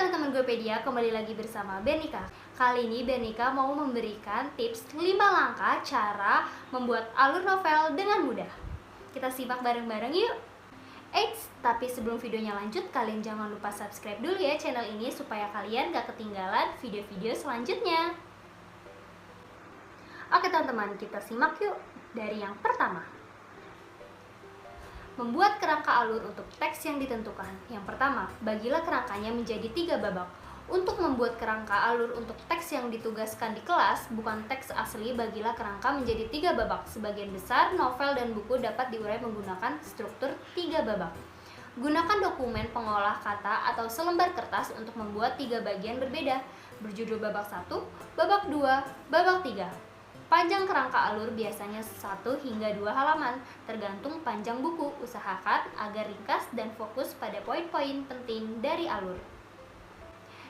teman-teman Gopedia, kembali lagi bersama Bernika. Kali ini Bernika mau memberikan tips 5 langkah cara membuat alur novel dengan mudah. Kita simak bareng-bareng yuk. Eits, tapi sebelum videonya lanjut, kalian jangan lupa subscribe dulu ya channel ini supaya kalian gak ketinggalan video-video selanjutnya. Oke teman-teman, kita simak yuk dari yang pertama. Membuat kerangka alur untuk teks yang ditentukan. Yang pertama, bagilah kerangkanya menjadi 3 babak. Untuk membuat kerangka alur untuk teks yang ditugaskan di kelas, bukan teks asli, bagilah kerangka menjadi 3 babak. Sebagian besar novel dan buku dapat diurai menggunakan struktur 3 babak. Gunakan dokumen pengolah kata atau selembar kertas untuk membuat 3 bagian berbeda, berjudul babak 1, babak 2, babak 3. Panjang kerangka alur biasanya 1 hingga 2 halaman, tergantung panjang buku. Usahakan agar ringkas dan fokus pada poin-poin penting dari alur.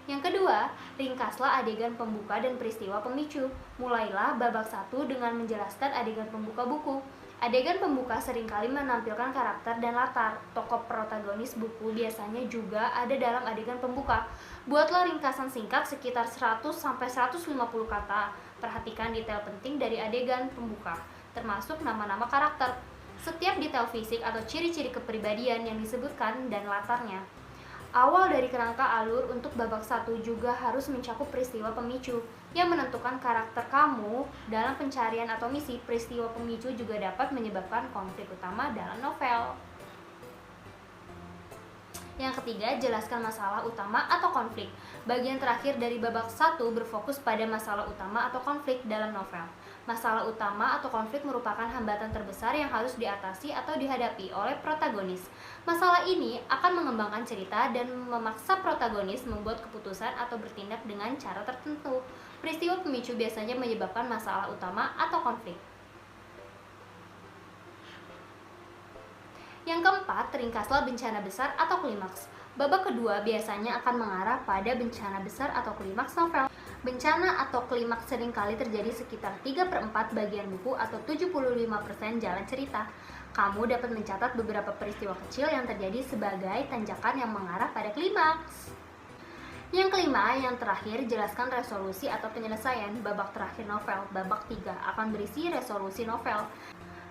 Yang kedua, ringkaslah adegan pembuka dan peristiwa pemicu. Mulailah babak 1 dengan menjelaskan adegan pembuka buku. Adegan pembuka seringkali menampilkan karakter dan latar. Tokoh protagonis buku biasanya juga ada dalam adegan pembuka. Buatlah ringkasan singkat sekitar 100-150 kata. Perhatikan detail penting dari adegan pembuka, termasuk nama-nama karakter, setiap detail fisik atau ciri-ciri kepribadian yang disebutkan dan latarnya. Awal dari kerangka alur untuk babak 1 juga harus mencakup peristiwa pemicu yang menentukan karakter kamu dalam pencarian atau misi. Peristiwa pemicu juga dapat menyebabkan konflik utama dalam novel. Yang ketiga, jelaskan masalah utama atau konflik. Bagian terakhir dari babak 1 berfokus pada masalah utama atau konflik dalam novel. Masalah utama atau konflik merupakan hambatan terbesar yang harus diatasi atau dihadapi oleh protagonis. Masalah ini akan mengembangkan cerita dan memaksa protagonis membuat keputusan atau bertindak dengan cara tertentu. Peristiwa pemicu biasanya menyebabkan masalah utama atau konflik. Yang keempat, ringkaslah bencana besar atau klimaks. Babak kedua biasanya akan mengarah pada bencana besar atau klimaks novel. Bencana atau klimaks seringkali terjadi sekitar 3/4 bagian buku atau 75% jalan cerita. Kamu dapat mencatat beberapa peristiwa kecil yang terjadi sebagai tanjakan yang mengarah pada klimaks. Yang kelima, yang terakhir, jelaskan resolusi atau penyelesaian. Babak terakhir novel, babak 3, akan berisi resolusi novel.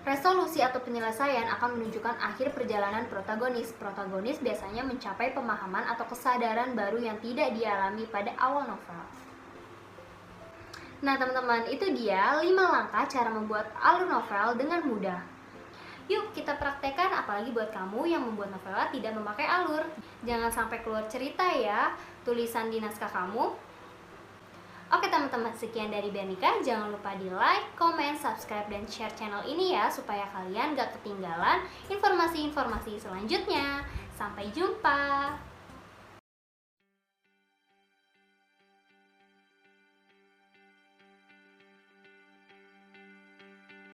Resolusi atau penyelesaian akan menunjukkan akhir perjalanan protagonis. Protagonis biasanya mencapai pemahaman atau kesadaran baru yang tidak dialami pada awal novel. Nah teman-teman, itu dia 5 langkah cara membuat alur novel dengan mudah. Yuk kita praktekkan, apalagi buat kamu yang membuat novela tidak memakai alur. Jangan sampai keluar cerita ya tulisan di naskah kamu. Oke teman-teman, sekian dari Bernika. Jangan lupa di like, comment, subscribe, dan share channel ini ya, supaya kalian gak ketinggalan informasi-informasi selanjutnya. Sampai jumpa.